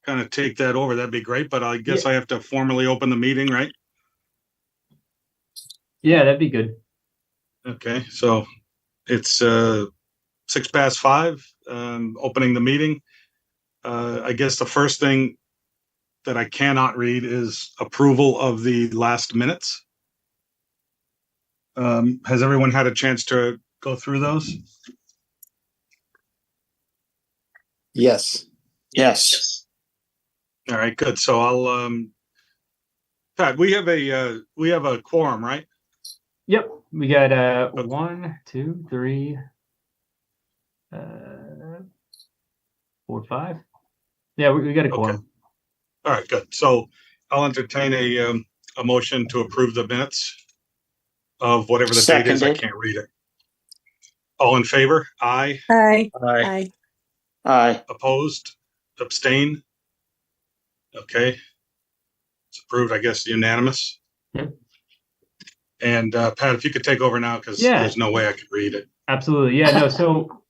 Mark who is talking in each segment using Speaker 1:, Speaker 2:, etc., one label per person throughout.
Speaker 1: kind of take that over, that'd be great, but I guess
Speaker 2: Yeah.
Speaker 1: I have to formally open the meeting, right?
Speaker 2: Yeah, that'd be good.
Speaker 1: Okay, so it's 5:06, opening the meeting. I guess the first thing that I cannot read is approval of the last minutes. Has everyone had a chance to go through those?
Speaker 3: Yes. Yes.
Speaker 1: All right, good. So I'll Pat, we have a quorum, right?
Speaker 2: Yep, we got 1, 2, 3, 4, 5. Yeah, we got a quorum.
Speaker 1: Okay. All right, good. So I'll entertain a motion to approve the minutes of whatever the date is. I
Speaker 3: Seconded.
Speaker 1: can't read it. All in favor? Aye.
Speaker 4: Aye.
Speaker 3: Aye. Aye.
Speaker 1: Opposed? Abstain? Okay. It's approved, I guess, unanimous.
Speaker 2: Yep.
Speaker 1: And Pat, if you could take over now, because
Speaker 2: Yeah.
Speaker 1: there's no way I could read it.
Speaker 2: Absolutely. Yeah, no, so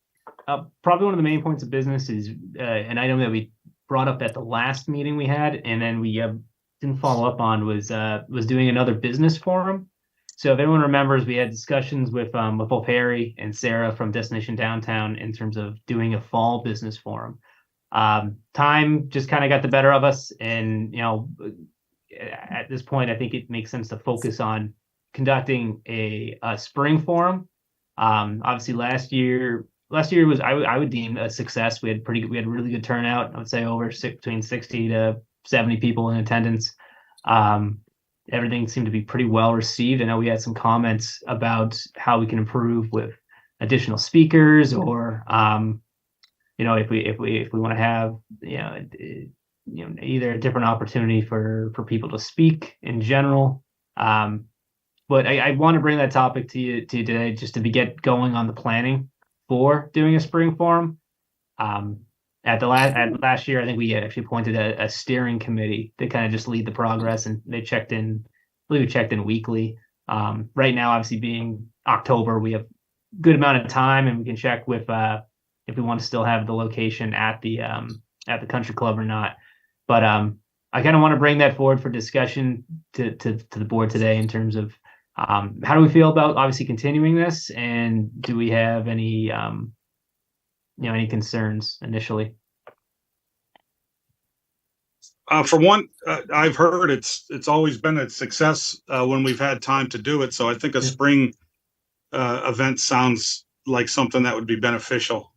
Speaker 2: probably one of the main points of business is an item that we brought up at the last meeting we had, and then we didn't follow up on was doing another business forum. So if everyone remembers, we had discussions with both Harry and Sarah from Destination Downtown in terms of doing a fall business forum. Time just kind of got the better of us, and at this point, I think it makes sense to focus on conducting a spring forum. Obviously last year was I would deem a success. We had really good turnout. I would say between 60 to 70 people in attendance. Everything seemed to be pretty well received. I know we had some comments about how we can improve with additional speakers, or if we want to have either a different opportunity for people to speak in general. But I want to bring that topic to you today, just to get going on the planning for doing a spring forum. At last year, I think we actually appointed a steering committee to kind of just lead the progress, and they checked in. I believe we checked in weekly. Right now, obviously being October, we have a good amount of time, and we can check with if we want to still have the location at the country club or not. But I kind of want to bring that forward for discussion to the board today in terms of how do we feel about obviously continuing this, and do we have any any concerns initially?
Speaker 1: For one, I've heard it's always been a success when we've had time to do it. So I think a spring event sounds like something that would be beneficial.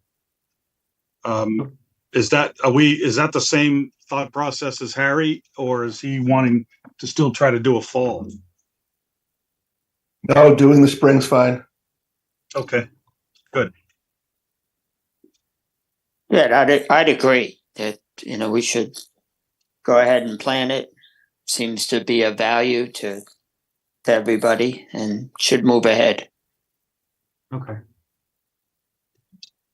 Speaker 1: Is that the same thought process as Harry, or is he wanting to still try to do a fall?
Speaker 5: No, doing the spring's fine.
Speaker 1: Okay, good.
Speaker 3: Yeah, I'd agree that we should go ahead and plan it. Seems to be of value to everybody, and should move ahead.
Speaker 2: Okay.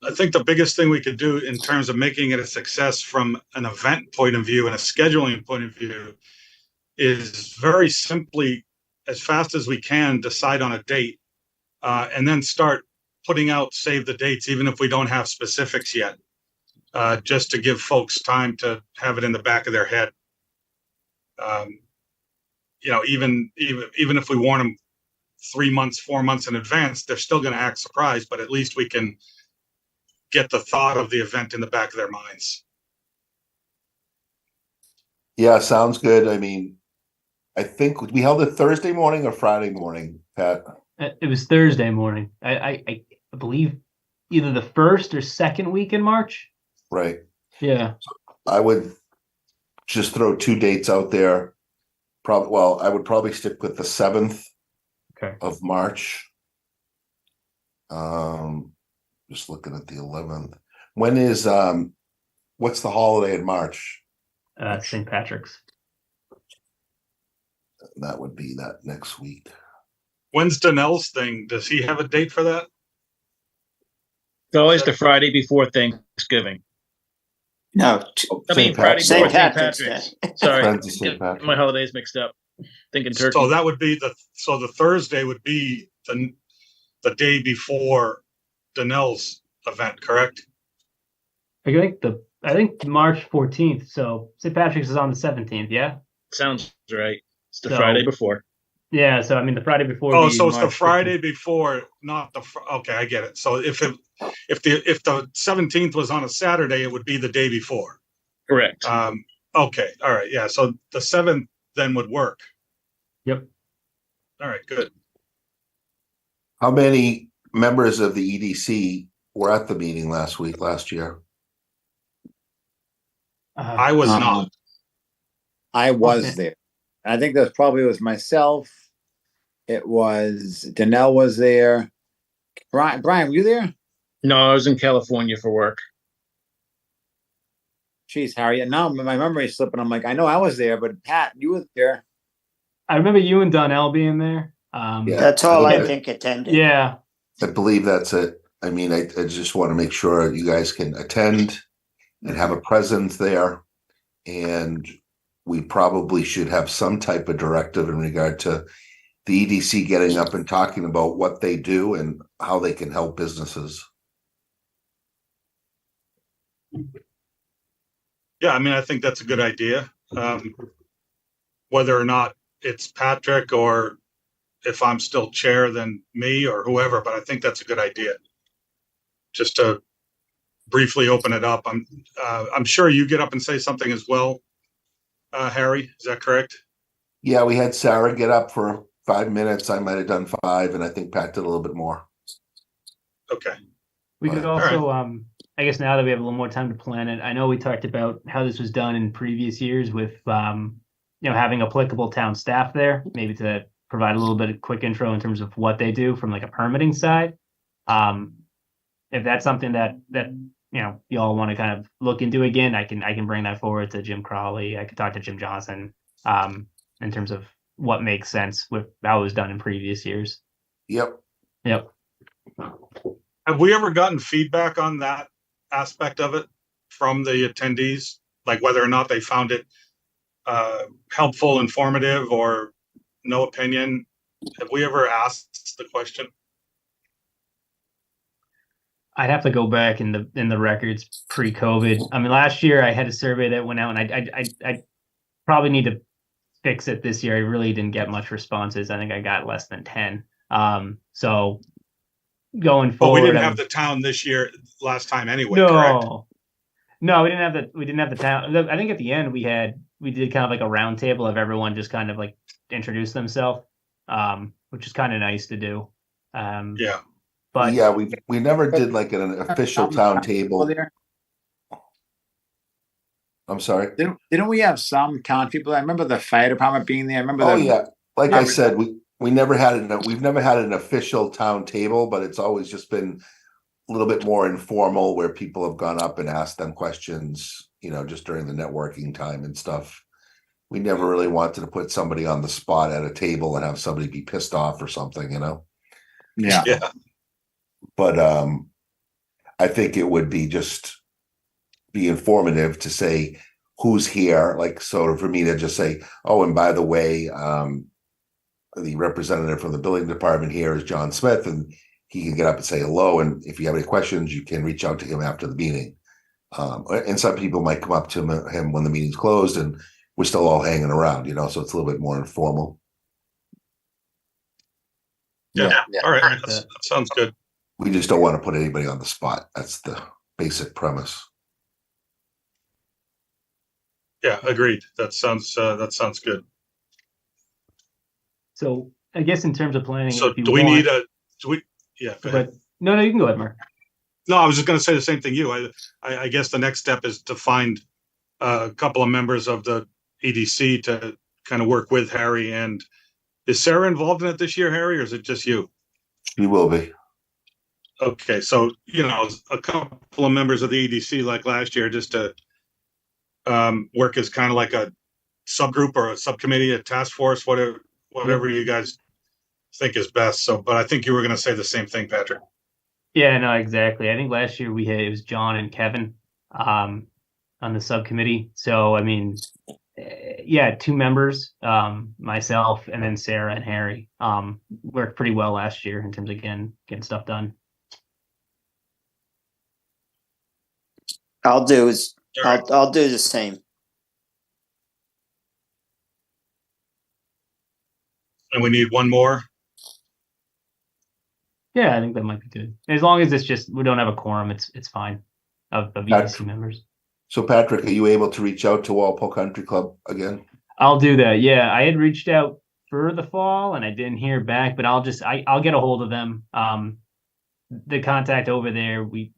Speaker 1: I think the biggest thing we could do in terms of making it a success from an event point of view and a scheduling point of view is very simply, as fast as we can, decide on a date and then start putting out save the dates, even if we don't have specifics yet, just to give folks time to have it in the back of their head. Even if we warn them 3 months, 4 months in advance, they're still going to act surprised, but at least we can get the thought of the event in the back of their minds.
Speaker 5: Yeah, sounds good. I mean, I think we held it Thursday morning or Friday morning, Pat.
Speaker 2: It was Thursday morning. I believe either the first or second week in March.
Speaker 5: Right.
Speaker 2: Yeah.
Speaker 5: I would just throw 2 dates out there. I would probably stick with the 7th of March. Just looking at the 11th. When is what's the holiday in March?
Speaker 2: St. Patrick's.
Speaker 5: That would be that next week.
Speaker 1: When's Donnell's thing? Does he have a date for that?
Speaker 6: It's always the Friday before Thanksgiving.
Speaker 3: No,
Speaker 6: Friday before
Speaker 3: St.
Speaker 6: St.
Speaker 3: Patrick's
Speaker 6: Patrick's.
Speaker 3: Day.
Speaker 6: Sorry,
Speaker 5: Friends of St. Patrick.
Speaker 6: my holidays mixed up. Thinking turkey.
Speaker 1: So that would be the Thursday would be the day before Donnell's event, correct?
Speaker 2: I think the I think March 14th. So St. Patrick's is on the 17th. Yeah.
Speaker 6: Sounds right. It's the
Speaker 2: So-
Speaker 6: Friday before.
Speaker 2: Yeah. So I mean, the Friday before.
Speaker 1: Oh,
Speaker 2: would be
Speaker 1: so it's the
Speaker 2: March
Speaker 1: Friday
Speaker 2: 15th.
Speaker 1: before, not the, okay, I get it. So if the 17th was on a Saturday, it would be the day before.
Speaker 6: Correct.
Speaker 1: Okay, all right, yeah, so the 7th then would work.
Speaker 2: Yep.
Speaker 1: All right, good.
Speaker 5: How many members of the EDC were at the meeting last year?
Speaker 1: I was not.
Speaker 4: I was
Speaker 2: Okay.
Speaker 4: there. I think that probably was myself. It was Danelle was there. Brian, were you there?
Speaker 6: No, I was in California for work.
Speaker 4: Jeez, Harry. Now my memory's slipping. I'm like, I know I was there, but Pat, you were there.
Speaker 2: I remember you and Donnell being there.
Speaker 5: Yeah.
Speaker 3: That's all I
Speaker 5: Okay.
Speaker 3: think attended.
Speaker 2: Yeah.
Speaker 5: I believe that's it. I mean, I just want to make sure you guys can attend and have a presence there. And we probably should have some type of directive in regard to the EDC getting up and talking about what they do and how they can help businesses.
Speaker 1: Yeah, I mean, I think that's a good idea. Whether or not it's Patrick or if I'm still chair, then me or whoever, but I think that's a good idea. Just to briefly open it up. I'm sure you get up and say something as well, Harry, is that correct?
Speaker 5: Yeah, we had Sarah get up for 5 minutes. I might have done 5, and I think Pat did a little bit more.
Speaker 1: Okay,
Speaker 2: We could
Speaker 5: All
Speaker 1: right.
Speaker 2: also, I guess now that we have a little more time to plan it, I know we talked about how this was done in previous years with, having applicable town staff there, maybe to provide a little bit of quick intro in terms of what they do from like a permitting side. If that's something that y'all want to kind of look into again, I can bring that forward to Jim Crawley. I could talk to Jim Johnson, in terms of what makes sense with how it was done in previous years.
Speaker 5: Yep.
Speaker 2: Yep.
Speaker 1: have we ever gotten feedback on that aspect of it from the attendees? Like whether or not they found it helpful, informative, or no opinion? Have we ever asked the question?
Speaker 2: I'd have to go back in the records pre-COVID. I mean, last year I had a survey that went out, and I probably need to fix it this year. I really didn't get much responses. I think I got less than 10. So going
Speaker 1: But
Speaker 2: forward,
Speaker 1: we didn't have the town this year, last time anyway, correct?
Speaker 2: No, we didn't have the town. I think at the end we did kind of like a round table of everyone just kind of like introduce themselves, which is kind of nice to do.
Speaker 1: Yeah.
Speaker 2: But
Speaker 5: yeah, we never did like an official town table.
Speaker 4: There.
Speaker 5: I'm sorry.
Speaker 4: Didn't we have some town people? I remember the fire department being there. I remember.
Speaker 5: Oh
Speaker 4: the,
Speaker 5: yeah, like
Speaker 4: Yeah.
Speaker 5: I said, we've never had an official town table, but it's always just been a little bit more informal where people have gone up and asked them questions, just during the networking time and stuff. We never really wanted to put somebody on the spot at a table and have somebody be pissed off or something,
Speaker 4: Yeah.
Speaker 1: Yeah.
Speaker 5: But I think it would be informative to say who's here, like sort of for me to just say, oh, and by the way, the representative from the building department here is John Smith, and he can get up and say hello. And if you have any questions, you can reach out to him after the meeting. And some people might come up to him when the meeting's closed and we're still all hanging around, so it's a little bit more informal.
Speaker 1: Yeah. All right.
Speaker 2: Like
Speaker 1: That sounds good.
Speaker 5: We just don't want to put anybody on the spot. That's the basic premise.
Speaker 1: Yeah, agreed. That sounds good.
Speaker 2: so I guess in terms of planning,
Speaker 1: So
Speaker 2: if you
Speaker 1: do we
Speaker 2: want-
Speaker 1: need yeah, go ahead.
Speaker 2: But no, you can go ahead, Mark.
Speaker 1: No, I was just going to say the same thing I guess the next step is to find a couple of members of the EDC to kind of work with Harry. And is Sarah involved in it this year, Harry, or is it just you?
Speaker 5: She will be.
Speaker 1: Okay, so a couple of members of the EDC like last year, just to work as kind of like a subgroup or a subcommittee, a task force, whatever you guys think is best. So, but I think you were going to say the same thing, Patrick.
Speaker 2: Yeah, no, exactly. I think last year it was John and Kevin on the subcommittee. So I mean, yeah, 2 members, myself and then Sarah and Harry, worked pretty well last year in terms of getting stuff done.
Speaker 3: I'll do is
Speaker 1: All right.
Speaker 3: I'll do the same.
Speaker 1: And we need one more.
Speaker 2: Yeah, I think that might be good. As long as it's just we don't have a quorum, it's fine of EDC members.
Speaker 5: So Patrick, are you able to reach out to Walpole Country Club again?
Speaker 2: I'll do that. Yeah, I had reached out for the fall and I didn't hear back, but I'll get a hold of them. The contact over there, we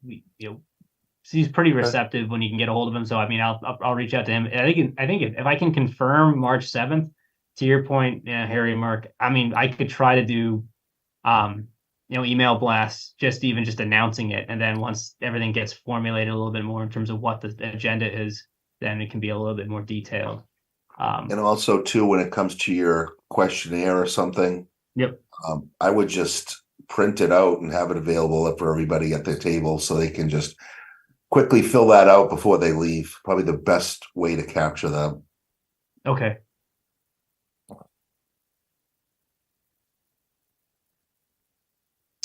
Speaker 2: he's pretty receptive when you can get a hold of him. So I mean, I'll reach out to him. I think if I can confirm March 7th, to your point, Harry and Mark, I mean, I could try to do, email blasts, just announcing it. And then once everything gets formulated a little bit more in terms of what the agenda is, then it can be a little bit more detailed.
Speaker 5: And also too, when it comes to your questionnaire or something,
Speaker 2: Yep.
Speaker 5: I would just print it out and have it available for everybody at their table so they can just quickly fill that out before they leave. Probably the best way to capture them.
Speaker 2: Okay.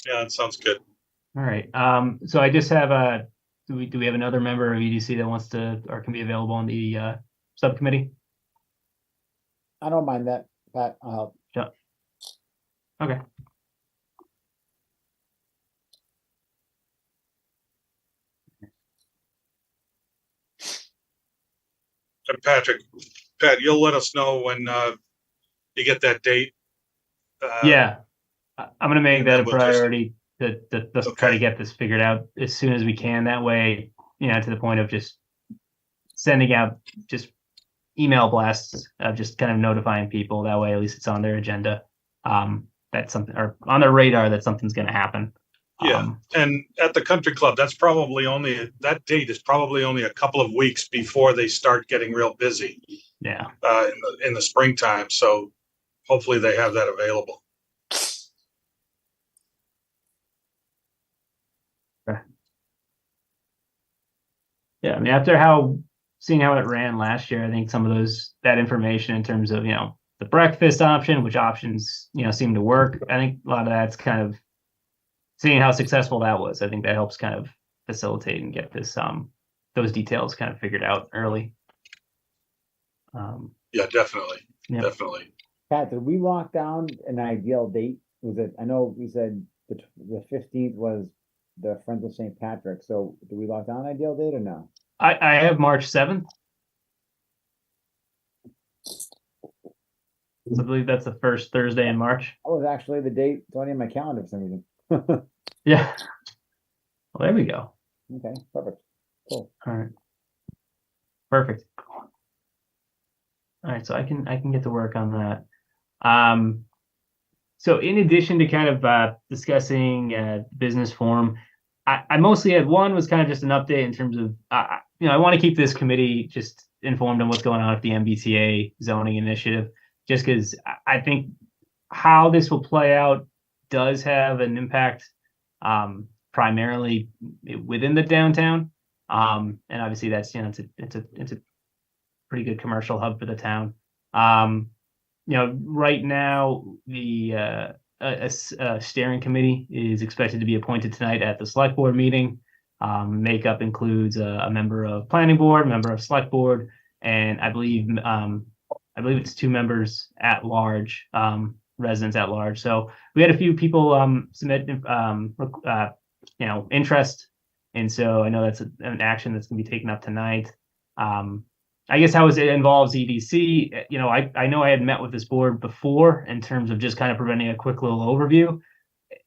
Speaker 1: Yeah, that sounds good.
Speaker 2: All right. So I just have do we have another member of EDC that wants to or can be available on the subcommittee?
Speaker 4: I don't mind that, Pat. I'll help.
Speaker 2: Yeah. Okay.
Speaker 1: And Pat, you'll let us know when you get that date.
Speaker 2: Yeah. I'm gonna make
Speaker 1: and
Speaker 2: that
Speaker 1: then
Speaker 2: a
Speaker 1: we'll just-
Speaker 2: priority to try to
Speaker 1: Okay.
Speaker 2: get this figured out as soon as we can. That way, to the point of just sending out just email blasts of just kind of notifying people. That way, at least it's on their agenda. That's something, or on their radar that something's going to happen.
Speaker 1: Yeah, and at the country club, that date is probably only a couple of weeks before they start getting real busy
Speaker 2: Yeah.
Speaker 1: in the springtime. So hopefully they have that available.
Speaker 2: Yeah. I mean, after seeing how it ran last year, I think some of that information in terms of, the breakfast option, which options, seem to work. I think a lot of that's kind of seeing how successful that was. I think that helps kind of facilitate and get those details kind of figured out early.
Speaker 1: Yeah, definitely.
Speaker 2: Yeah.
Speaker 1: Definitely.
Speaker 4: Pat, did we lock down an ideal date? Was it, I know we said the 15th was the Friends of St. Patrick. So do we lock down an ideal date or no?
Speaker 2: I have March 7th. I believe that's the first Thursday in March.
Speaker 4: That was actually the date. It's only in my calendar for some reason.
Speaker 2: Yeah. Well, there we go.
Speaker 4: Okay, perfect. Cool.
Speaker 2: All right. Perfect. All right, so I can get to work on that. So in addition to kind of discussing business forum, I mostly had one was kind of just an update in terms of I want to keep this committee just informed on what's going on with the MBTA zoning initiative, just because I think how this will play out does have an impact primarily within the downtown. And obviously that's, it's a pretty good commercial hub for the town. Right now the a steering committee is expected to be appointed tonight at the select board meeting. Makeup includes a member of planning board, member of select board, and I believe it's 2 members at large, residents at large. So we had a few people submit interest, and so I know that's an action that's going to be taken up tonight. I guess how it involves EDC, I know I had met with this board before in terms of just kind of presenting a quick little overview.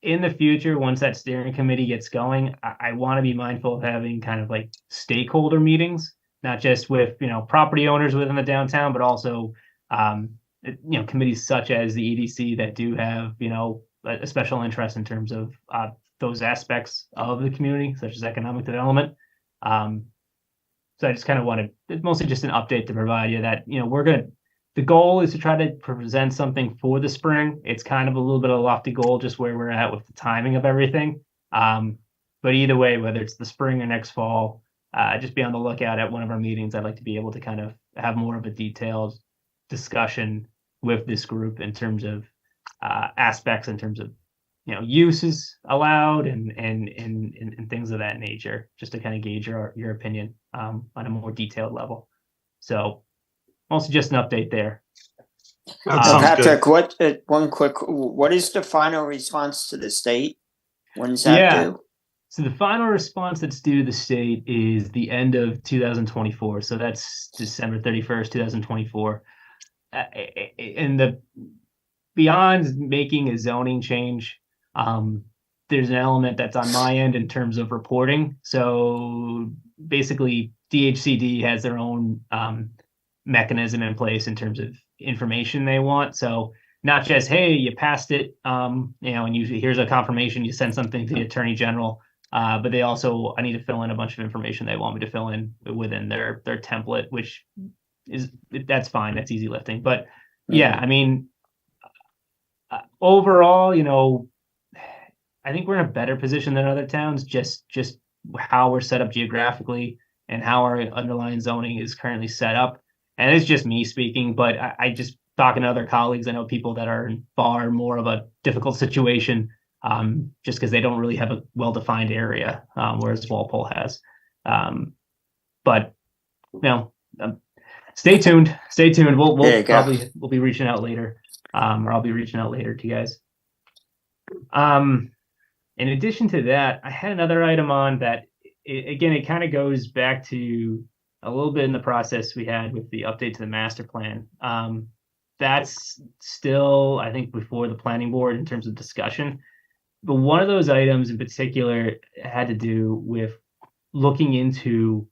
Speaker 2: In the future, once that steering committee gets going, I want to be mindful of having kind of like stakeholder meetings, not just with, property owners within the downtown, but also, committees such as the EDC that do have, a special interest in terms of those aspects of the community, such as economic development. So I just kind of wanted, it's mostly just an update to provide you that, the goal is to try to present something for the spring. It's kind of a little bit of a lofty goal, just where we're at with the timing of everything. But either way, whether it's the spring or next fall, just be on the lookout at one of our meetings. I'd like to be able to kind of have more of a detailed discussion with this group in terms of aspects, in terms of, uses allowed and things of that nature, just to kind of gauge your opinion on a more detailed level. So also just an update there.
Speaker 1: That
Speaker 3: So
Speaker 1: sounds good.
Speaker 3: Patrick, what is the final response to the state? When's that
Speaker 2: Yeah.
Speaker 3: due?
Speaker 2: So the final response that's due to the state is the end of 2024. So that's December 31st, 2024. And the beyond making a zoning change, there's an element that's on my end in terms of reporting. So basically, DHCD has their own mechanism in place in terms of information they want. So not just, hey, you passed it, and here's a confirmation, you send something to the Attorney General, but they also, I need to fill in a bunch of information they want me to fill in within their template, which that's fine, that's easy lifting. But yeah, I mean, overall, I think we're in a better position than other towns, just how we're set up geographically and how our underlying zoning is currently set up. And it's just me speaking, but I just talking to other colleagues, I know people that are in far more of a difficult situation, just because they don't really have a well-defined area, whereas Walpole has. But stay tuned. We'll be reaching out later, or I'll be reaching out later to you guys. In addition to that, I had another item on that. Again, it kind of goes back to a little bit in the process we had with the update to the master plan. That's still, I think, before the planning board in terms of discussion. But one of those items in particular had to do with looking into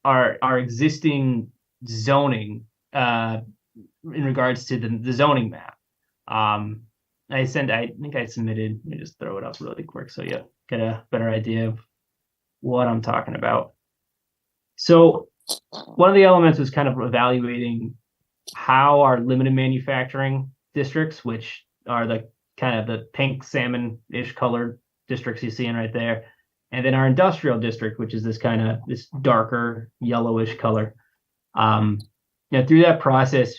Speaker 2: our existing zoning in regards to the zoning map. I think I submitted, let me just throw it up really quick so you get a better idea of what I'm talking about. So one of the elements was kind of evaluating how our limited manufacturing districts, which are the kind of the pink salmon-ish colored districts you see in right there, and then our industrial district, which is this darker yellowish color. Through that process,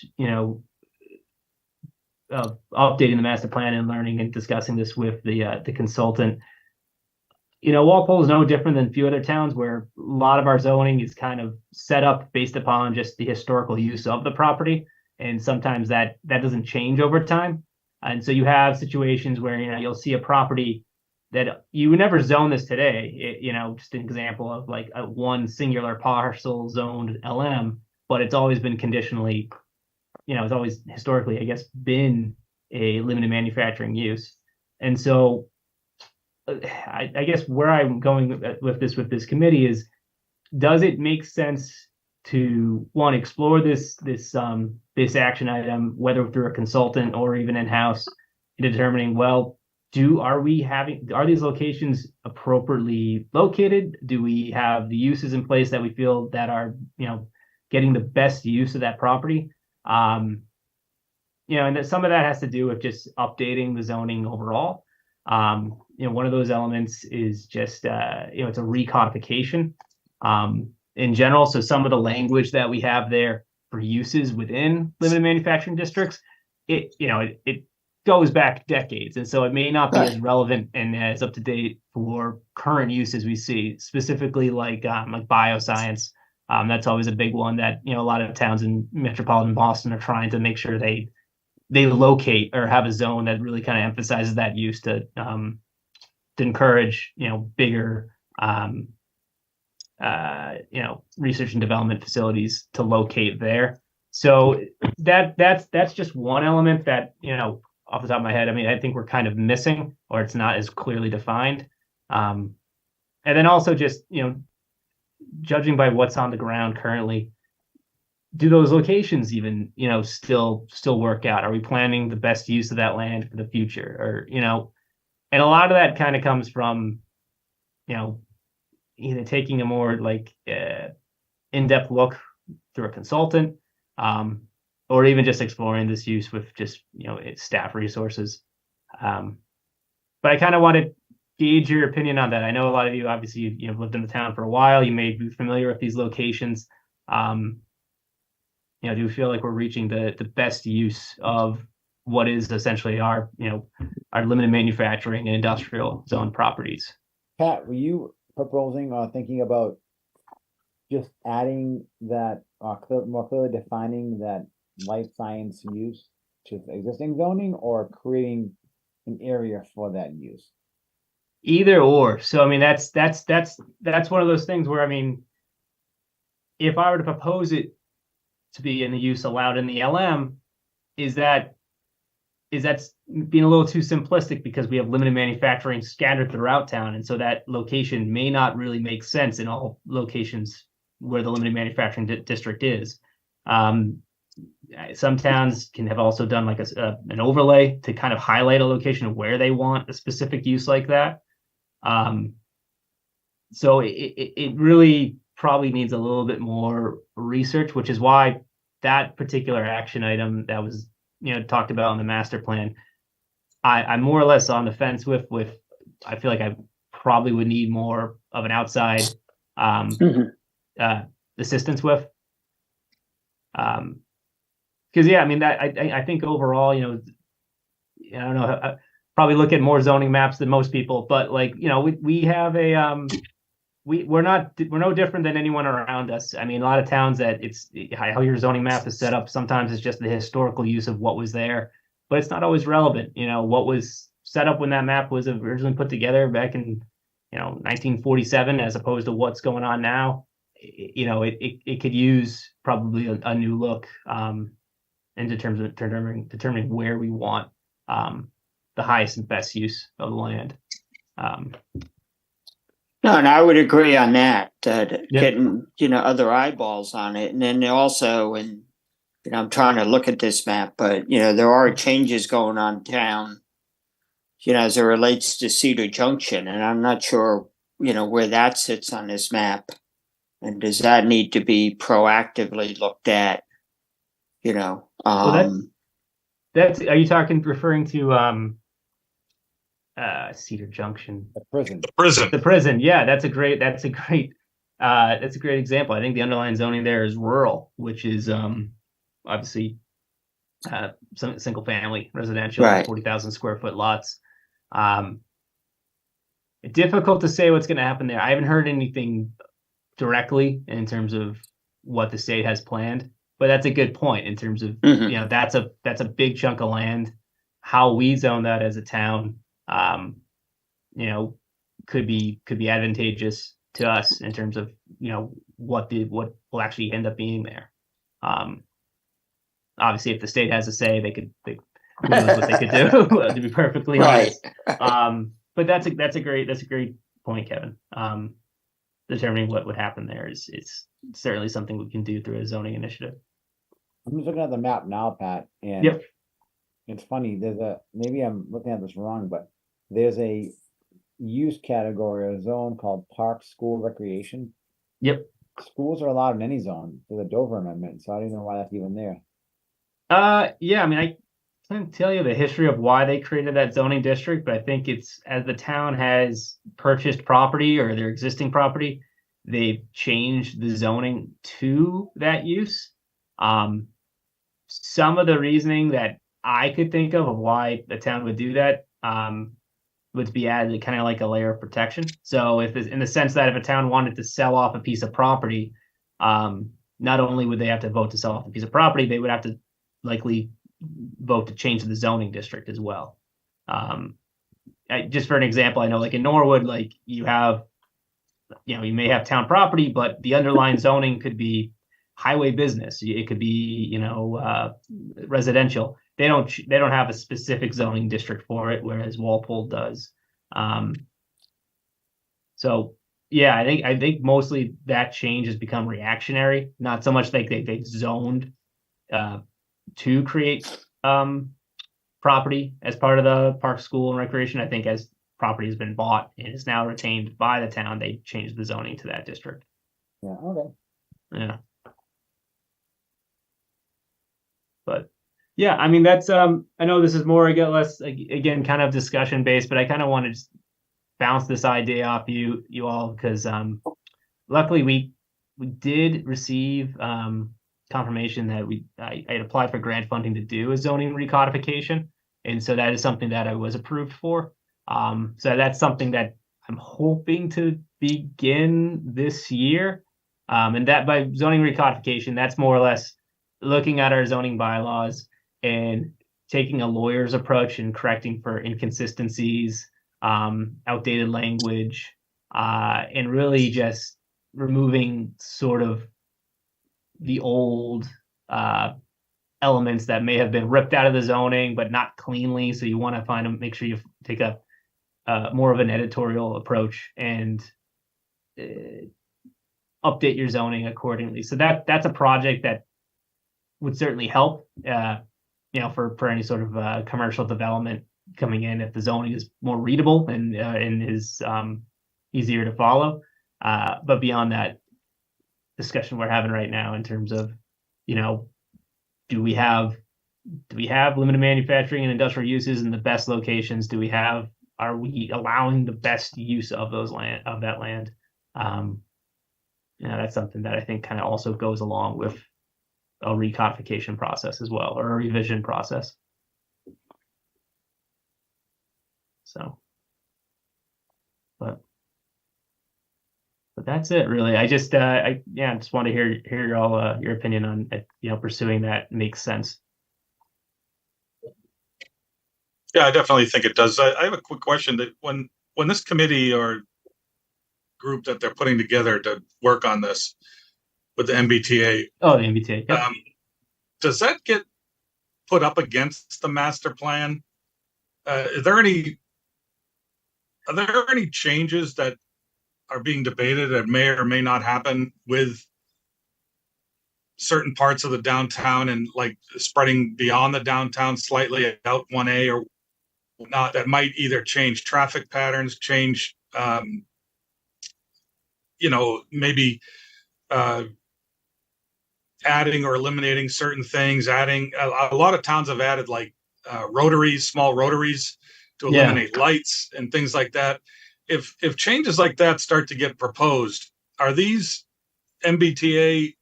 Speaker 2: of updating the master plan and learning and discussing this with the consultant, Walpole is no different than a few other towns where a lot of our zoning is kind of set up based upon just the historical use of the property. And sometimes that doesn't change over time. And so you have situations where, you'll see a property that you would never zone this today. Just an example of like a one singular parcel zoned LM, but it's always been conditionally, it's always historically, I guess, been a limited manufacturing use. And so I guess where I'm going with this committee is, does it make sense to explore this action item, whether through a consultant or even in-house, in determining, well, are these locations appropriately located? Do we have the uses in place that we feel that are, getting the best use of that property? And that some of that has to do with just updating the zoning overall. One of those elements is just, it's a recodification in general. So some of the language that we have there for uses within limited manufacturing districts, it goes back decades. And so it may not be as relevant and as up to date for current uses we see, specifically like bioscience. That's always a big one that, a lot of towns in metropolitan Boston are trying to make sure they locate or have a zone that really kind of emphasizes that use to encourage, bigger, research and development facilities to locate there. So that's just one element that, off the top of my head, I think we're kind of missing, or it's not as clearly defined. And then also just, judging by what's on the ground currently, do those locations even, still work out? Are we planning the best use of that land for the future? Or, and a lot of that kind of comes from, either taking a more in-depth look through a consultant, or even just exploring this use with just, staff resources. But I kind of want to gauge your opinion on that. I know a lot of you, obviously, you've lived in the town for a while. You may be familiar with these locations. Do you feel like we're reaching the best use of what is essentially our, our limited manufacturing and industrial zone properties.
Speaker 4: Pat, were you proposing or thinking about just adding that, more clearly defining that life science use to the existing zoning, or creating an area for that use?
Speaker 2: Either or. So I mean, that's one of those things where, I mean, if I were to propose it to be in the use allowed in the LM, is that being a little too simplistic, because we have limited manufacturing scattered throughout town, and so that location may not really make sense in all locations where the limited manufacturing district is. Some towns can have also done like an overlay to kind of highlight a location of where they want a specific use like that. So it really probably needs a little bit more research, which is why that particular action item that was, talked about in the master plan, I'm more or less on the fence with, I feel like I probably would need more of an outside assistance with. Because yeah, I mean, that I think overall, I don't know, probably look at more zoning maps than most people, but like, we have a we're no different than anyone around us. I mean, a lot of towns that it's how your zoning map is set up, sometimes it's just the historical use of what was there, but it's not always relevant. What was set up when that map was originally put together back in 1947, as opposed to what's going on now. It could use probably a new look in terms of determining where we want the highest and best use of the land.
Speaker 3: No, and I would agree on that,
Speaker 2: Yep.
Speaker 3: getting, other eyeballs on it. And then also, and, I'm trying to look at this map, but, there are changes going on town, as it relates to Cedar Junction. And I'm not sure, where that sits on this map. And does that need to be proactively looked at,
Speaker 2: Are you referring to Cedar Junction?
Speaker 4: The prison.
Speaker 1: Prison.
Speaker 2: The prison, yeah, that's a great example. I think the underlying zoning there is rural, which is obviously some single family residential,
Speaker 3: Right.
Speaker 2: 40,000 square foot lots. Difficult to say what's going to happen there. I haven't heard anything directly in terms of what the state has planned, but that's a good point in terms of
Speaker 3: Mhm.
Speaker 2: that's a big chunk of land. How we zone that as a town, could be advantageous to us in terms of what will actually end up being there. Obviously, if the state has a say, who knows what they could do, to be perfectly honest. But that's a great point, Kevin. Determining what would happen there is certainly something we can do through a zoning initiative.
Speaker 4: I'm just looking at the map now, Pat, and
Speaker 2: Yep.
Speaker 4: it's funny, maybe I'm looking at this wrong, but there's a use category or zone called park, school, recreation.
Speaker 2: Yep.
Speaker 4: Schools are allowed in any zone for the Dover Amendment, so I don't even know why that's even there.
Speaker 2: Yeah, I mean, I can't tell you the history of why they created that zoning district, but I think it's as the town has purchased property or their existing property, they've changed the zoning to that use. Some of the reasoning that I could think of why the town would do that would be added kind of like a layer of protection. So if in the sense that if a town wanted to sell off a piece of property, not only would they have to vote to sell off a piece of property, they would have to likely vote to change the zoning district as well. Just for an example, I know like in Norwood, like you may have town property, but the underlying zoning could be highway business. It could be, residential. They don't have a specific zoning district for it, whereas Walpole does. So yeah, I think mostly that change has become reactionary, not so much like they zoned to create property as part of the park, school, and recreation. I think as property has been bought and is now retained by the town, they changed the zoning to that district.
Speaker 4: Yeah, okay.
Speaker 2: Yeah. But yeah, I mean, that's I know this is more less again kind of discussion based, but I kind of want to just bounce this idea off you all because luckily we did receive confirmation that I had applied for grant funding to do a zoning recodification. And so that is something that I was approved for. So that's something that I'm hoping to begin this year. And that by zoning recodification, that's more or less looking at our zoning bylaws and taking a lawyer's approach and correcting for inconsistencies, outdated language, and really just removing sort of the old elements that may have been ripped out of the zoning, but not cleanly. So you want to make sure you take a more of an editorial approach and update your zoning accordingly. So that's a project that would certainly help, for any sort of commercial development coming in if the zoning is more readable and is easier to follow. But beyond that discussion we're having right now in terms of, do we have limited manufacturing and industrial uses in the best locations? Are we allowing the best use of that land? That's something that I think kind of also goes along with a recodification process as well, or a revision process. So, but that's it really. I just just want to hear your opinion on pursuing that makes sense.
Speaker 1: Yeah, I definitely think it does. I have a quick question that when this committee or group that they're putting together to work on this with the MBTA.
Speaker 2: Oh, the MBTA. Yep.
Speaker 1: Does that get put up against the master plan? Are there any changes that are being debated that may or may not happen with certain parts of the downtown and like spreading beyond the downtown slightly out 1A or not, that might either change traffic patterns, change, maybe adding or eliminating certain things, adding a lot of towns have added like small rotaries to eliminate lights and things like that. If changes like that start to get proposed, are these MBTA,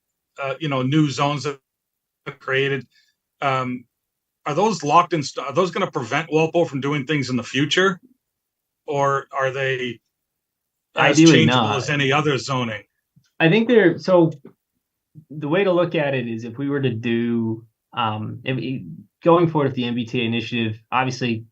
Speaker 1: new zones that are created, are those locked in? Are those going to prevent Walpole from doing things in the future, or are they as
Speaker 2: Ideally
Speaker 1: changeable
Speaker 2: not.
Speaker 1: as any other zoning?
Speaker 2: I think the way to look at it is if we were to do going forward with the MBTA initiative, obviously,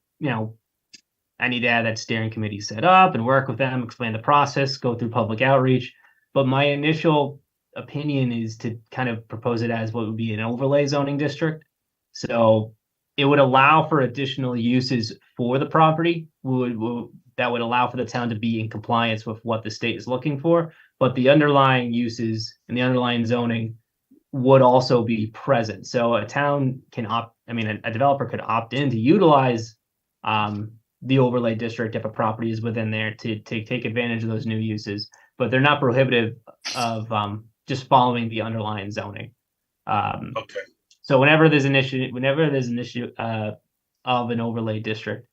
Speaker 2: I need to have that steering committee set up and work with them, explain the process, go through public outreach. But my initial opinion is to kind of propose it as what would be an overlay zoning district. So it would allow for additional uses for the property that would allow for the town to be in compliance with what the state is looking for. But the underlying uses and the underlying zoning would also be present. So a town can a developer could opt in to utilize the overlay district if a property is within there to take advantage of those new uses, but they're not prohibitive of just following the underlying zoning.
Speaker 1: Okay.
Speaker 2: So whenever there's an issue of an overlay district,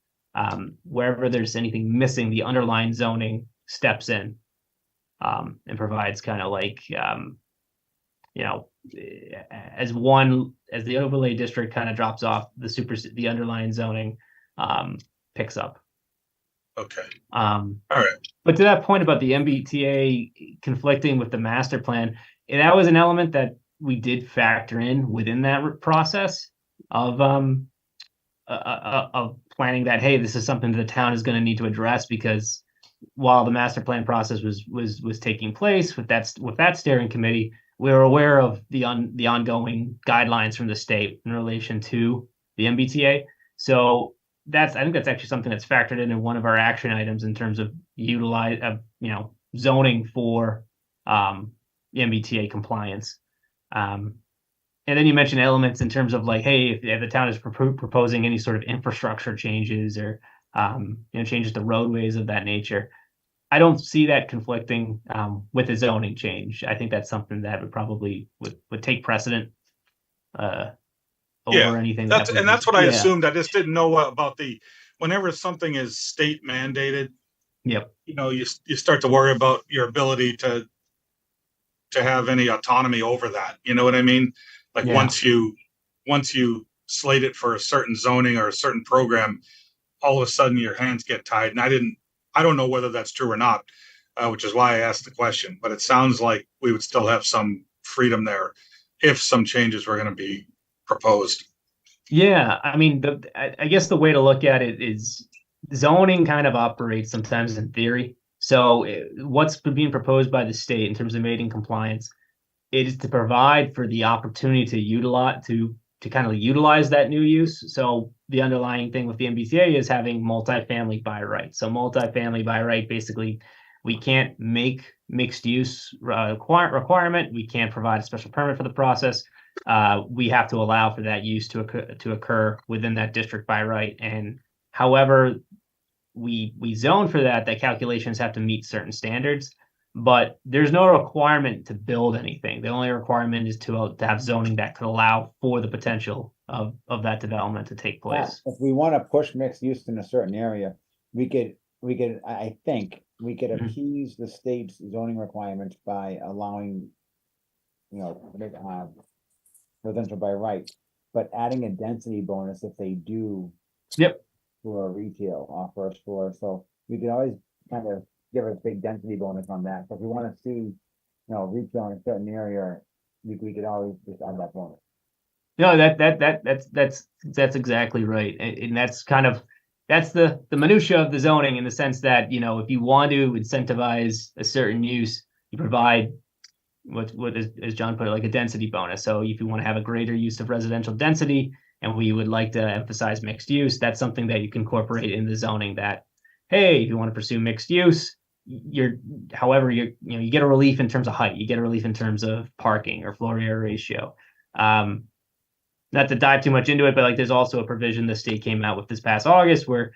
Speaker 2: wherever there's anything missing, the underlying zoning steps in and provides kind of like as the overlay district kind of drops off, the underlying zoning picks up.
Speaker 1: Okay.
Speaker 2: All
Speaker 1: right.
Speaker 2: But to that point about the MBTA conflicting with the master plan, that was an element that we did factor in within that process of planning that, hey, this is something that the town is going to need to address, because while the master plan process was taking place with that steering committee, we were aware of the ongoing guidelines from the state in relation to the MBTA. So I think that's actually something that's factored in one of our action items in terms of zoning for the MBTA compliance. And then you mentioned elements in terms of like, hey, if the town is proposing any sort of infrastructure changes or changes to roadways of that nature, I don't see that conflicting with a zoning change. I think that's something that would probably would take precedent over anything.
Speaker 1: That's what I assumed. I just didn't know about whenever something is state mandated.
Speaker 2: Yep.
Speaker 1: You start to worry about your ability to to have any autonomy over that. You know what I mean? Like
Speaker 2: Yeah.
Speaker 1: once you slate it for a certain zoning or a certain program, all of a sudden your hands get tied. And I don't know whether that's true or not, which is why I asked the question. But it sounds like we would still have some freedom there if some changes were going to be proposed.
Speaker 2: Yeah, I mean, I guess the way to look at it is zoning kind of operates sometimes in theory. So what's being proposed by the state in terms of mating compliance, it is to provide for the opportunity to utilize to kind of utilize that new use. So the underlying thing with the MBTA is having multifamily by right. So multifamily by right, basically, we can't make mixed use requirement. We can't provide a special permit for the process. We have to allow for that use to occur within that district by right. And however we zone for that, the calculations have to meet certain standards, but there's no requirement to build anything. The only requirement is to have zoning that could allow for the potential of that development to take place.
Speaker 4: If we want to push mixed use in a certain area, we could, I think, we could
Speaker 2: Mhm.
Speaker 4: appease the state's zoning requirements by allowing, residential by right, but adding a density bonus if they do.
Speaker 2: Yep.
Speaker 4: For retail off first floor, so we could always kind of give a big density bonus on that. So if we want to see, retail in a certain area, we could always just add that bonus.
Speaker 2: No, that's exactly right, and that's kind of the minutia of the zoning in the sense that if you want to incentivize a certain use, you provide what is, as John put it, like a density bonus. So if you want to have a greater use of residential density, and we would like to emphasize mixed use, that's something that you can incorporate in the zoning. That hey, if you want to pursue mixed use, you get a relief in terms of height, you get a relief in terms of parking or floor area ratio. Not to dive too much into it, but like there's also a provision the state came out with this past August where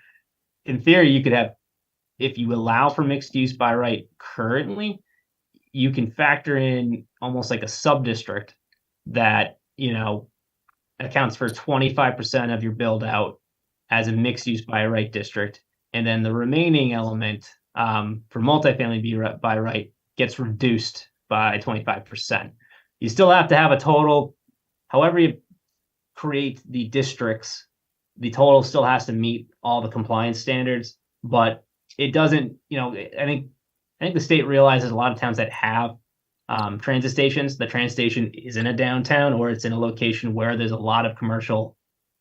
Speaker 2: in theory you could have, if you allow for mixed use by right currently, you can factor in almost like a sub-district that, accounts for 25% of your build out as a mixed use by right district. And then the remaining element for multifamily by right gets reduced by 25%. You still have to have a total, however you create the districts, the total still has to meet all the compliance standards, but it doesn't, I think the state realizes a lot of towns that have transit stations, the transit station is in a downtown or it's in a location where there's a lot of commercial,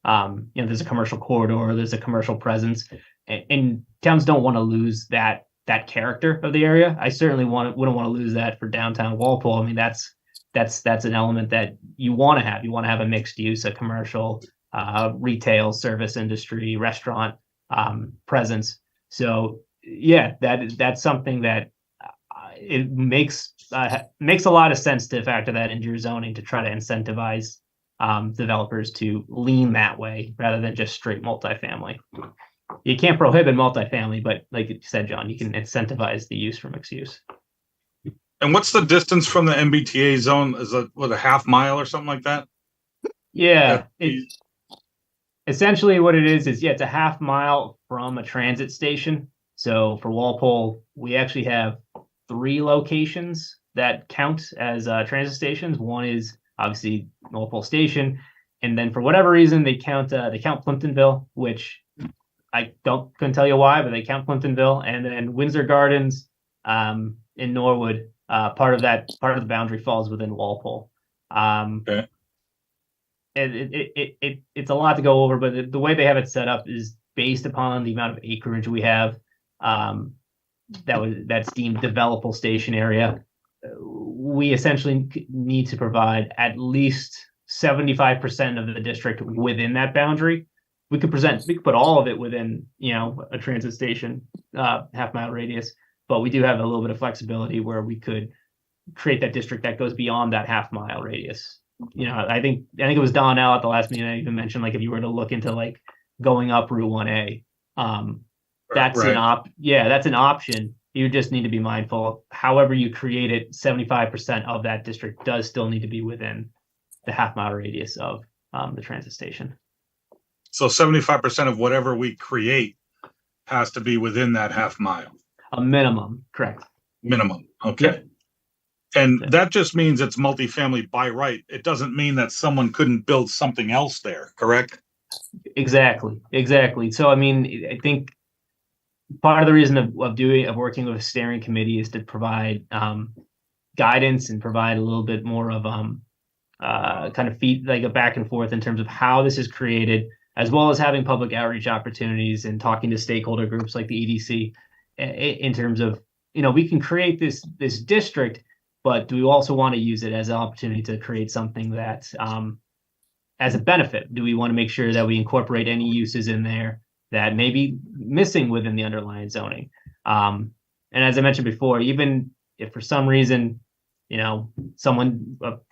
Speaker 2: there's a commercial corridor, there's a commercial presence, and towns don't want to lose that character of the area. I certainly wouldn't want to lose that for downtown Walpole. I mean, that's an element that you want to have. You want to have a mixed use, a commercial, retail, service industry, restaurant presence. So yeah, that's something that it makes a lot of sense to factor that into your zoning to try to incentivize developers to lean that way rather than just straight multifamily. You can't prohibit multifamily, but like you said, John, you can incentivize the use for mixed use.
Speaker 1: And what's the distance from the MBTA zone? Is it a half mile or something like that?
Speaker 2: Yeah, essentially what it is it's a half mile from a transit station. So for Walpole, we actually have 3 locations that count as transit stations. One is obviously Walpole Station, and then for whatever reason they count Plimptonville, which I couldn't tell you why, but they count Plimptonville, and then Windsor Gardens in Norwood. Part of the boundary falls within Walpole.
Speaker 1: Okay.
Speaker 2: It's a lot to go over, but the way they have it set up is based upon the amount of acreage we have. That's deemed developable station area. We essentially need to provide at least 75% of the district within that boundary. We could put all of it within, a transit station, half mile radius, but we do have a little bit of flexibility where we could create that district that goes beyond that half mile radius. I think it was Donnell at the last meeting I even mentioned, like if you were to look into like going up Route 1A, that's
Speaker 1: right.
Speaker 2: that's an option. You just need to be mindful. However you create it, 75% of that district does still need to be within the half mile radius of the transit station.
Speaker 1: So 75% of whatever we create has to be within that half mile
Speaker 2: A minimum, correct.
Speaker 1: minimum. Okay.
Speaker 2: Yep.
Speaker 1: And that just means it's multifamily by right. It doesn't mean that someone couldn't build something else there, correct?
Speaker 2: Exactly. So, I mean, I think part of the reason of working with a steering committee is to provide guidance and provide a little bit more of kind of feed, like a back and forth in terms of how this is created, as well as having public outreach opportunities and talking to stakeholder groups like the EDC in terms of, we can create this district, but do we also want to use it as an opportunity to create something that as a benefit? Do we want to make sure that we incorporate any uses in there that may be missing within the underlying zoning? And as I mentioned before, even if for some reason, a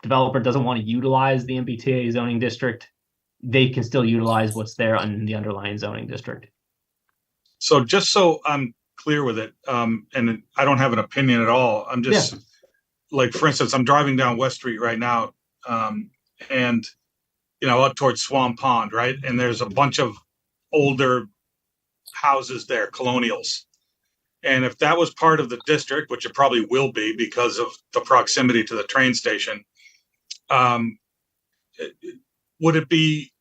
Speaker 2: developer doesn't want to utilize the MBTA zoning district, they can still utilize what's there in the underlying zoning district.
Speaker 1: So just so I'm clear with it, and I don't have an opinion at all. I'm just like, for instance, I'm driving down West Street right now, and up towards Swan Pond, right? And there's a bunch of older houses there, colonials. And if that was part of the district, which it probably will be because of the proximity to the train station, would it be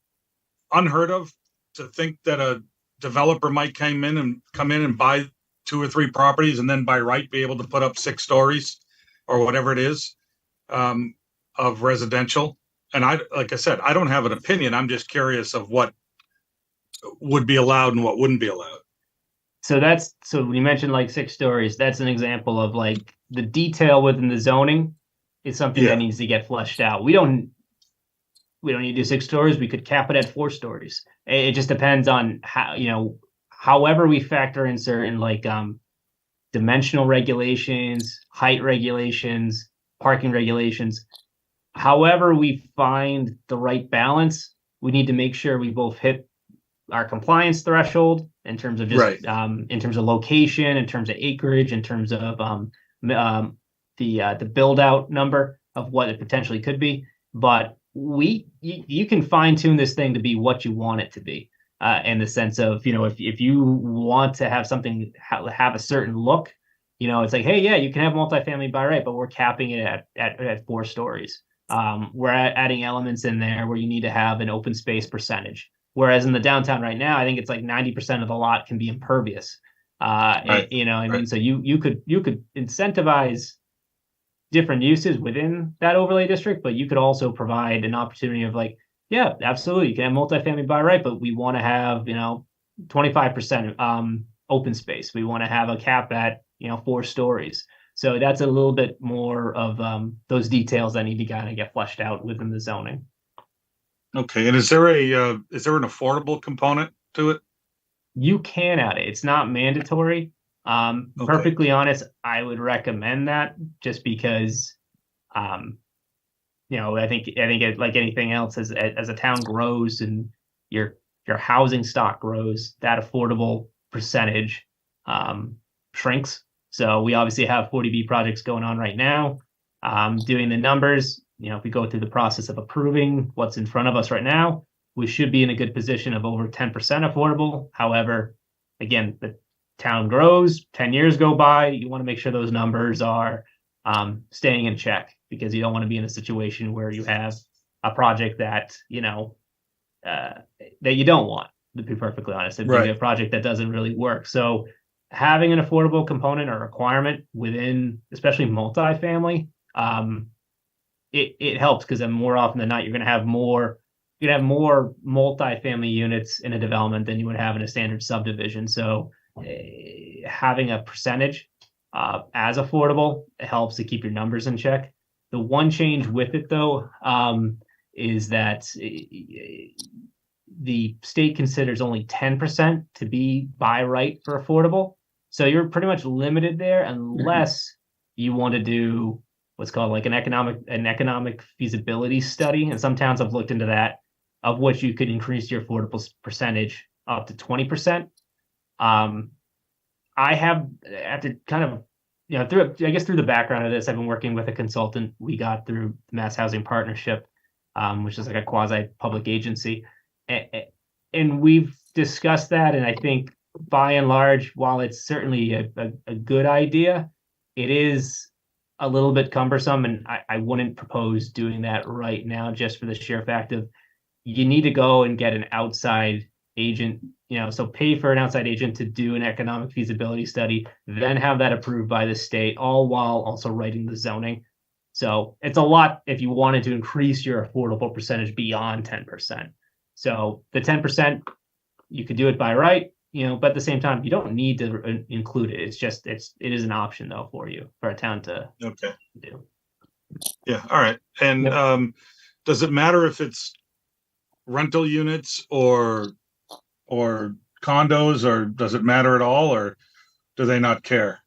Speaker 1: unheard of to think that a developer might come in and buy 2 or 3 properties and then by right be able to put up 6 stories or whatever it is of residential? And like I said, I don't have an opinion. I'm just curious of what would be allowed and what wouldn't be allowed.
Speaker 2: So when you mentioned like 6 stories, that's an example of like the detail within the zoning is something that needs to get fleshed out. We don't need to do 6 stories. We could cap it at 4 stories. It just depends on how, however we factor in certain like dimensional regulations, height regulations, parking regulations. However we find the right balance, we need to make sure we both hit our compliance threshold in terms of just in terms of location, in terms of acreage, in terms of the build out number of what it potentially could be. But you can fine tune this thing to be what you want it to be, in the sense of, if you want to have something have a certain look, it's like, hey, yeah, you can have multifamily by right, but we're capping it at 4 stories. We're adding elements in there where you need to have an open space percentage. Whereas in the downtown right now, I think it's like 90% of the lot can be impervious. Right. I mean, so you could incentivize different uses within that overlay district, but you could also provide an opportunity of like, yeah, absolutely, you can have multifamily by right, but we want to have 25% open space. We want to have a cap at 4 stories. So that's a little bit more of those details that need to kind of get fleshed out within the zoning.
Speaker 1: Okay, and is there an affordable component to it?
Speaker 2: You can add it. It's not mandatory. Perfectly honest, I would recommend that just because, I think it, like anything else, as a town grows and your housing stock grows, that affordable percentage shrinks. So we obviously have 40B projects going on right now. Doing the numbers, if we go through the process of approving what's in front of us right now, we should be in a good position of over 10% affordable. However, again, the town grows, 10 years go by, you want to make sure those numbers are staying in check, because you don't want to be in a situation where you have a project that, that you don't want, to be perfectly honest. It'd be a project that doesn't really work. So having an affordable component or requirement within, especially multifamily, it helps, because then more often than not, you're going to have more multifamily units in a development than you would have in a standard subdivision. So having a percentage as affordable helps to keep your numbers in check. The one change with it, though, is that the state considers only 10% to be by right for affordable. So you're pretty much limited there unless you want to do what's called like an economic feasibility study. And some towns have looked into that, of which you could increase your affordable percentage up to 20%. I have, after kind of, through the background of this, I've been working with a consultant we got through the Mass Housing Partnership, which is like a quasi-public agency. And we've discussed that. And I think by and large, while it's certainly a good idea, it is a little bit cumbersome, and I wouldn't propose doing that right now just for the sheer fact of you need to go and get an outside agent, so pay for an outside agent to do an economic feasibility study, then have that approved by the state, all while also writing the zoning. So it's a lot if you wanted to increase your affordable percentage beyond 10%. So the 10%, you could do it by right, but at the same time, you don't need to include it. It's just, it is an option though for you, for a town to
Speaker 1: Okay.
Speaker 2: do.
Speaker 1: Yeah. All right. And
Speaker 2: Yep.
Speaker 1: does it matter if it's rental units or condos, or does it matter at all, or do they not care?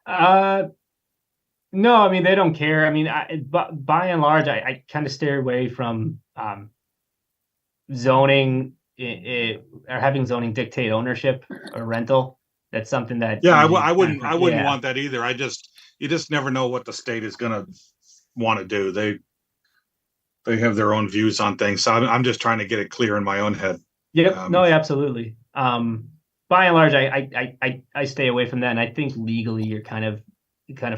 Speaker 2: No, I mean, they don't care. I mean, by and large, I kind of stay away from zoning or having zoning dictate ownership or rental. That's something that
Speaker 1: Yeah, I
Speaker 2: usually
Speaker 1: wouldn't
Speaker 2: yeah.
Speaker 1: want that either. You just never know what the state is gonna want to do. They have their own views on things. So I'm just trying to get it clear in my own head.
Speaker 2: Yep. No, absolutely. By and large, I stay away from that, and I think legally you're kind of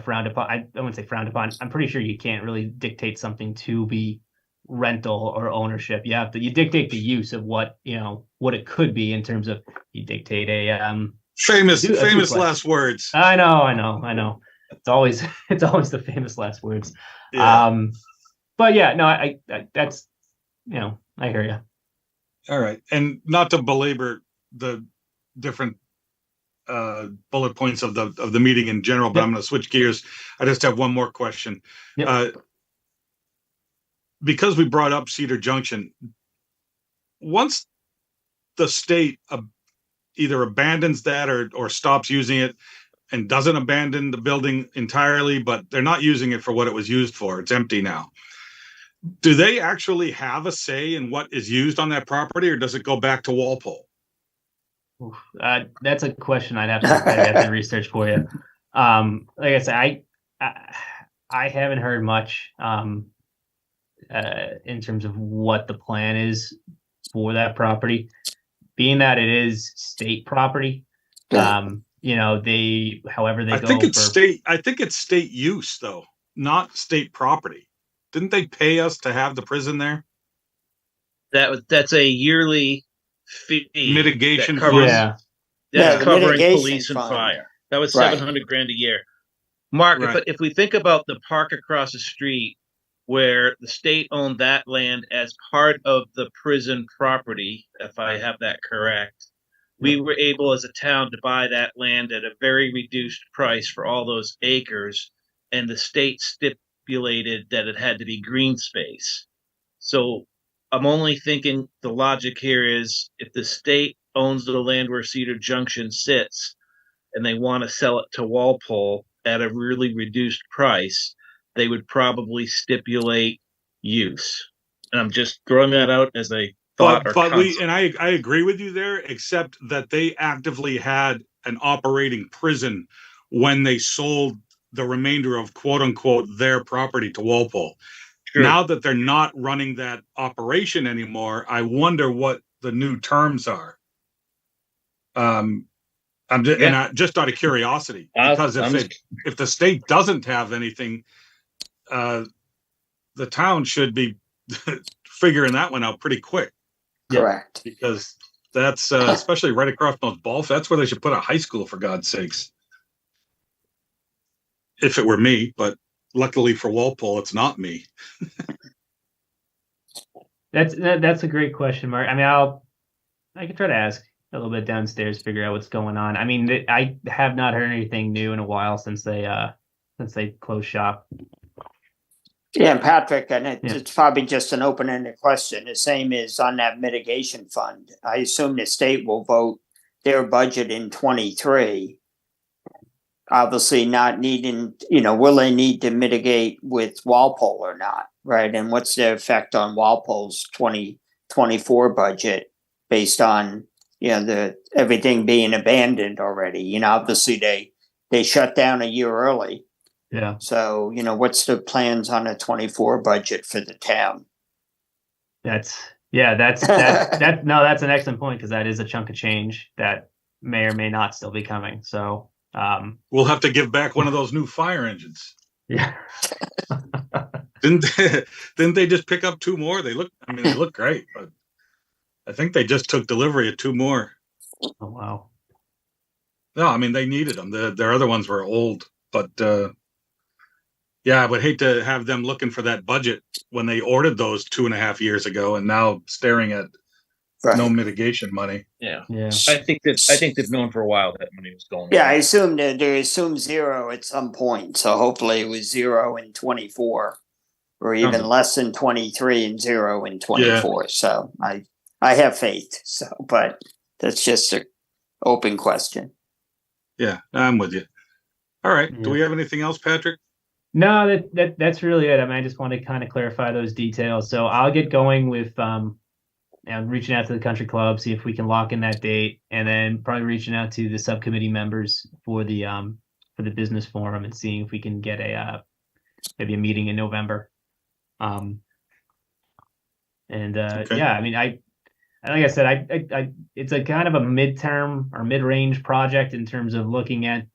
Speaker 2: frowned upon. I wouldn't say frowned upon. I'm pretty sure you can't really dictate something to be rental or ownership. You dictate the use of what it could be in terms of you dictate a
Speaker 1: Famous
Speaker 2: duplex.
Speaker 1: last words.
Speaker 2: I know. It's always the famous last words.
Speaker 1: Yeah.
Speaker 2: But yeah, no, I that's I hear you.
Speaker 1: All right. And not to belabor the different bullet points of the meeting in general, but
Speaker 2: Yep.
Speaker 1: I'm going to switch gears. I just have one more question.
Speaker 2: Yep.
Speaker 1: Because we brought up Cedar Junction, once the state either abandons that or stops using it and doesn't abandon the building entirely, but they're not using it for what it was used for, it's empty now. Do they actually have a say in what is used on that property, or does it go back to Walpole?
Speaker 2: That's a question I'd have to research for you. Like I said, I haven't heard much in terms of what the plan is for that property, being that it is state property. However they
Speaker 1: I
Speaker 2: go
Speaker 1: think it's
Speaker 2: for
Speaker 1: I think it's state use though, not state property. Didn't they pay us to have the prison there?
Speaker 6: That's a yearly fee.
Speaker 1: Mitigation
Speaker 6: that covers,
Speaker 1: fund?
Speaker 6: That's
Speaker 3: the
Speaker 6: covering
Speaker 3: mitigation
Speaker 6: police and
Speaker 3: fund.
Speaker 6: fire. That was
Speaker 3: Right.
Speaker 6: $700,000 a year. Mark,
Speaker 1: Right.
Speaker 6: if we think about the park across the street, where the state owned that land as part of the prison property, if I have that correct, we were able as a town to buy that land at a very reduced price for all those acres, and the state stipulated that it had to be green space. So I'm only thinking the logic here is if the state owns the land where Cedar Junction sits and they want to sell it to Walpole at a really reduced price, they would probably stipulate use. And I'm just throwing that out as a thought.
Speaker 1: I agree with you there, except that they actively had an operating prison when they sold the remainder of quote unquote their property to Walpole.
Speaker 6: True.
Speaker 1: Now that they're not running that operation anymore, I wonder what the new terms are. Just out of curiosity, because if the state doesn't have anything, the town should be figuring that one out pretty quick.
Speaker 3: Correct.
Speaker 1: Because that's especially right across those ball fields. That's where they should put a high school, for God's sakes. If it were me, but luckily for Walpole, it's not me.
Speaker 2: That's a great question, Mark. I mean, I could try to ask a little bit downstairs, figure out what's going on. I mean, I have not heard anything new in a while since they closed shop.
Speaker 3: Yeah, Patrick, and it's probably just an open-ended question. The same is on that mitigation fund. I assume the state will vote their budget in 23. Obviously not needing, will they need to mitigate with Walpole or not, right? And what's the effect on Walpole's 2024 budget based on, everything being abandoned already? Obviously they shut down a year early.
Speaker 2: Yeah.
Speaker 3: So, what's the plans on a 24 budget for the town?
Speaker 2: That's an excellent point, because that is a chunk of change that may or may not still be coming. So
Speaker 1: We'll have to give back one of those new fire engines.
Speaker 2: Yeah.
Speaker 1: Didn't they just pick up 2 more? They look great, but I think they just took delivery of 2 more.
Speaker 2: Oh, wow.
Speaker 1: No, I mean, they needed them. Their other ones were old, but yeah, I would hate to have them looking for that budget when they ordered those 2.5 years ago and now staring at no
Speaker 3: Right.
Speaker 1: mitigation money.
Speaker 6: Yeah.
Speaker 2: Yeah.
Speaker 6: I think they've known for a while that money was going.
Speaker 3: Yeah, I
Speaker 6: away.
Speaker 3: assumed that they assumed 0 at some point, so hopefully it was 0 in 24. Or even
Speaker 6: Um,
Speaker 3: less than 23 and 0 in 24. So I have faith. So, but that's just a open question.
Speaker 1: Yeah, I'm with you. All right.
Speaker 2: Yeah.
Speaker 1: Do we have anything else, Patrick?
Speaker 2: No, that's really it. I mean, I just want to kind of clarify those details. So I'll get going with reaching out to the country club, see if we can lock in that date, and then probably reaching out to the subcommittee members for the business forum and seeing if we can get maybe a meeting in November.
Speaker 1: Okay.
Speaker 2: Yeah, I mean, like I said, I it's a kind of a midterm or mid-range project in terms of looking at,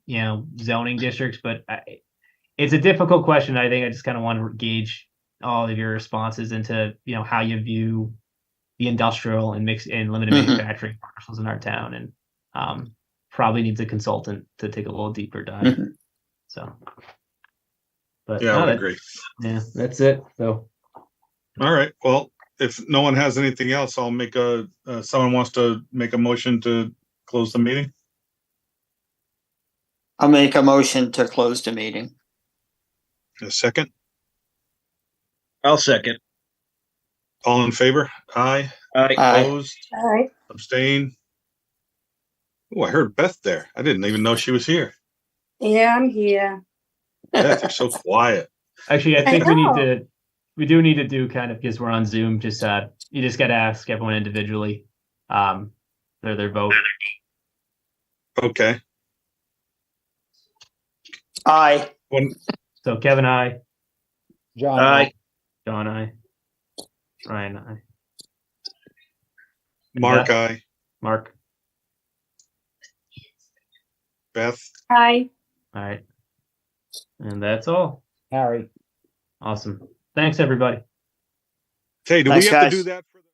Speaker 2: zoning districts, but it's a difficult question. I think I just kind of want to gauge all of your responses into, how you view the industrial and limited
Speaker 3: Mhm.
Speaker 2: manufacturing parcels in our town, and probably needs a consultant to take a little deeper dive.
Speaker 3: Mhm.
Speaker 2: So, but
Speaker 1: Yeah, I
Speaker 2: no,
Speaker 1: would
Speaker 2: that-
Speaker 1: agree.
Speaker 2: yeah, that's it. So,
Speaker 1: All right. Well, if no one has anything else, I'll make someone wants to make a motion to close the meeting.
Speaker 3: I'll make a motion to close the meeting.
Speaker 1: A second.
Speaker 6: I'll second.
Speaker 1: All in favor? Aye.
Speaker 3: Aye.
Speaker 1: Opposed?
Speaker 7: All right.
Speaker 1: Abstain? Oh, I heard Beth there. I didn't even know she was here.
Speaker 7: Yeah, I'm here.
Speaker 1: Beth, you're so quiet.
Speaker 2: actually, I
Speaker 7: I
Speaker 2: think
Speaker 7: know.
Speaker 2: we do need to do kind of, because we're on Zoom, just you just got to ask everyone individually, their vote.
Speaker 1: Okay.
Speaker 3: Aye.
Speaker 2: So Kevin, I,
Speaker 4: John,
Speaker 6: Aye.
Speaker 2: John, I, Ryan, I,
Speaker 1: Mark,
Speaker 2: Beth?
Speaker 1: aye.
Speaker 2: Mark.
Speaker 1: Beth?
Speaker 7: Hi.
Speaker 2: All right. And that's all.
Speaker 4: Harry.
Speaker 2: Awesome. Thanks, everybody.
Speaker 1: Hey, do
Speaker 3: Thanks,
Speaker 1: we have
Speaker 3: guys.
Speaker 1: to do that for the